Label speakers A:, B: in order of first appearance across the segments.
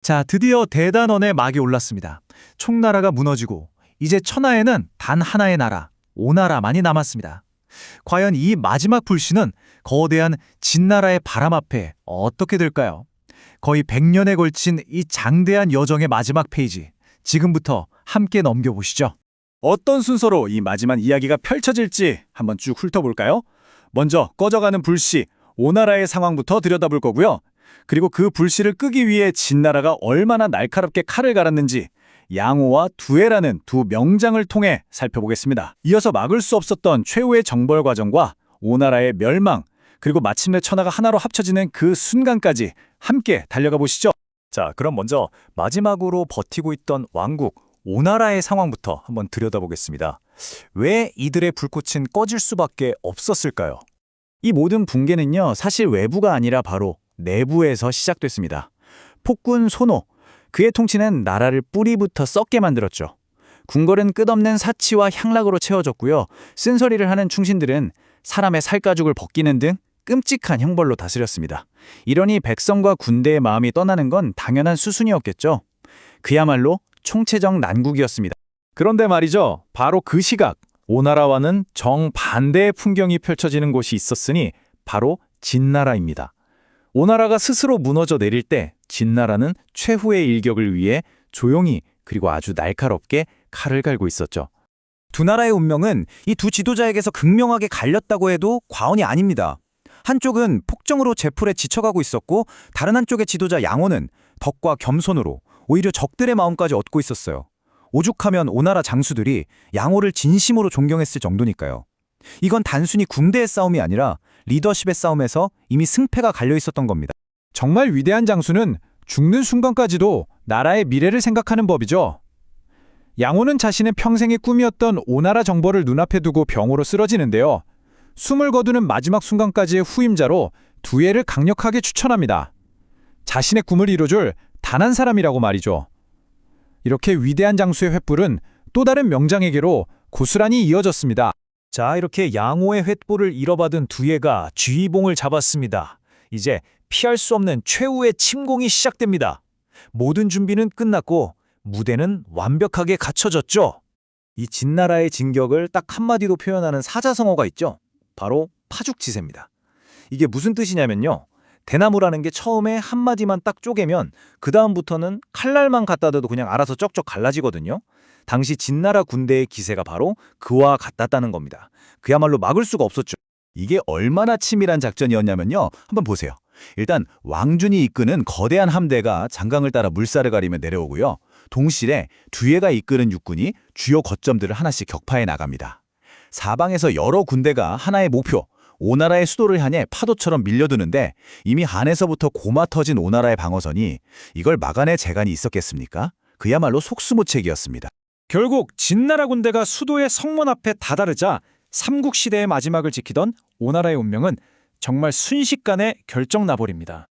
A: 자, 드디어 대단원의 막이 올랐습니다. 총나라가 무너지고 이제 천하에는 단 하나의 나라, 오나라만이 남았습니다. 과연 이 마지막 불씨는 거대한 진나라의 바람 앞에 어떻게 될까요? 거의 100년에 걸친 이 장대한 여정의 마지막 페이지, 지금부터 함께 넘겨보시죠.
B: 어떤 순서로 이 마지막 이야기가 펼쳐질지 한번 쭉 훑어볼까요? 먼저 꺼져가는 불씨, 오나라의 상황부터 들여다볼 거고요. 그리고 그 불씨를 끄기 위해 진나라가 얼마나 날카롭게 칼을 갈았는지 양호와 두해라는 두 명장을 통해 살펴보겠습니다. 이어서 막을 수 없었던 최후의 정벌 과정과 오나라의 멸망, 그리고 마침내 천하가 하나로 합쳐지는 그 순간까지 함께 달려가 보시죠. 자, 그럼 먼저 마지막으로 버티고 있던 왕국 오나라의 상황부터 한번 들여다보겠습니다. 왜 이들의 불꽃은 꺼질 수밖에 없었을까요? 이 모든 붕괴는요, 사실 외부가 아니라 바로 내부에서 시작됐습니다. 폭군 손호, 그의 통치는 나라를 뿌리부터 썩게 만들었죠. 궁궐은 끝없는 사치와 향락으로 채워졌고요. 쓴소리를 하는 충신들은 사람의 살가죽을 벗기는 등 끔찍한 형벌로 다스렸습니다. 이러니 백성과 군대의 마음이 떠나는 건 당연한 수순이었겠죠. 그야말로 총체적 난국이었습니다. 그런데 말이죠, 바로 그 시각 오나라와는 정반대의 풍경이 펼쳐지는 곳이 있었으니 바로 진나라입니다. 오나라가 스스로 무너져 내릴 때 진나라는 최후의 일격을 위해 조용히 그리고 아주 날카롭게 칼을 갈고 있었죠.
C: 두 나라의 운명은 이 두 지도자에게서 극명하게 갈렸다고 해도 과언이 아닙니다. 한쪽은 폭정으로 제풀에 지쳐가고 있었고, 다른 한쪽의 지도자 양호는 덕과 겸손으로 오히려 적들의 마음까지 얻고 있었어요. 오죽하면 오나라 장수들이 양호를 진심으로 존경했을 정도니까요. 이건 단순히 군대의 싸움이 아니라 리더십의 싸움에서 이미 승패가 갈려 있었던 겁니다.
B: 정말 위대한 장수는 죽는 순간까지도 나라의 미래를 생각하는 법이죠. 양호는 자신의 평생의 꿈이었던 오나라 정벌을 눈앞에 두고 병으로 쓰러지는데요. 숨을 거두는 마지막 순간까지의 후임자로 두해를 강력하게 추천합니다. 자신의 꿈을 이뤄줄 단 한 사람이라고 말이죠. 이렇게 위대한 장수의 횃불은 또 다른 명장에게로 고스란히 이어졌습니다.
C: 자, 이렇게 양호의 횃불을 잃어받은 두해가 쥐봉을 잡았습니다. 이제 피할 수 없는 최후의 침공이 시작됩니다. 모든 준비는 끝났고 무대는 완벽하게 갖춰졌죠. 이 진나라의 진격을 딱 한마디로 표현하는 사자성어가 있죠. 바로 파죽지세입니다. 이게 무슨 뜻이냐면요, 대나무라는 게 처음에 한마디만 딱 쪼개면 그 다음부터는 칼날만 갖다 대도 그냥 알아서 쩍쩍 갈라지거든요. 당시 진나라 군대의 기세가 바로 그와 같았다는 겁니다. 그야말로 막을 수가 없었죠.
D: 이게 얼마나 치밀한 작전이었냐면요, 한번 보세요. 일단 왕준이 이끄는 거대한 함대가 장강을 따라 물살을 가리며 내려오고요. 동시에 두해가 이끄는 육군이 주요 거점들을 하나씩 격파해 나갑니다. 사방에서 여러 군대가 하나의 목표, 오나라의 수도를 향해 파도처럼 밀려드는데, 이미 한에서부터 고마 터진 오나라의 방어선이 이걸 막아낼 재간이 있었겠습니까? 그야말로 속수무책이었습니다.
B: 결국 진나라 군대가 수도의 성문 앞에 다다르자 삼국시대의 마지막을 지키던 오나라의 운명은 정말 순식간에 결정나버립니다.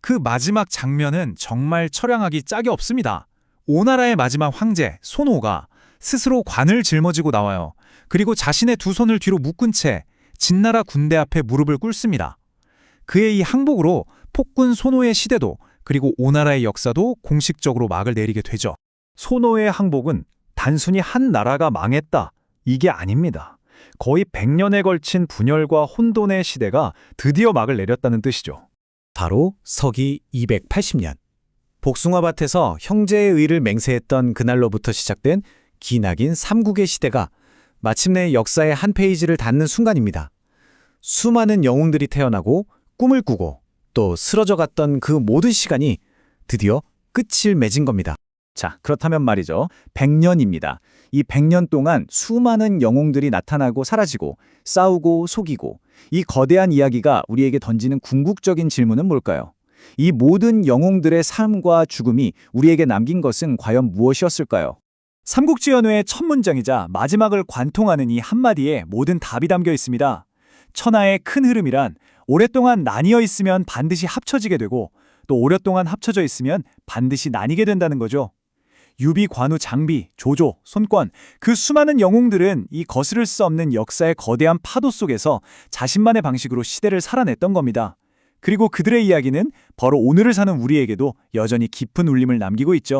A: 그 마지막 장면은 정말 처량하기 짝이 없습니다. 오나라의 마지막 황제 손호가 스스로 관을 짊어지고 나와요. 그리고 자신의 두 손을 뒤로 묶은 채 진나라 군대 앞에 무릎을 꿇습니다. 그의 이 항복으로 폭군 손호의 시대도, 그리고 오나라의 역사도 공식적으로 막을 내리게 되죠.
B: 손호의 항복은 단순히 한 나라가 망했다, 이게 아닙니다. 거의 100년에 걸친 분열과 혼돈의 시대가 드디어 막을 내렸다는 뜻이죠.
C: 바로 서기 280년. 복숭아밭에서 형제의 의를 맹세했던 그날로부터 시작된 기나긴 삼국의 시대가 마침내 역사의 한 페이지를 닫는 순간입니다. 수많은 영웅들이 태어나고 꿈을 꾸고 또 쓰러져 갔던 그 모든 시간이 드디어 끝을 맺은 겁니다.
B: 자, 그렇다면 말이죠, 100년입니다. 이 100년 동안 수많은 영웅들이 나타나고 사라지고 싸우고 속이고, 이 거대한 이야기가 우리에게 던지는 궁극적인 질문은 뭘까요? 이 모든 영웅들의 삶과 죽음이 우리에게 남긴 것은 과연 무엇이었을까요? 삼국지연의 첫 문장이자 마지막을 관통하는 이 한마디에 모든 답이 담겨 있습니다. 천하의 큰 흐름이란 오랫동안 나뉘어 있으면 반드시 합쳐지게 되고, 또 오랫동안 합쳐져 있으면 반드시 나뉘게 된다는 거죠. 유비, 관우, 장비, 조조, 손권, 그 수많은 영웅들은 이 거스를 수 없는 역사의 거대한 파도 속에서 자신만의 방식으로 시대를 살아냈던 겁니다. 그리고 그들의 이야기는 바로 오늘을 사는 우리에게도 여전히 깊은 울림을 남기고 있죠.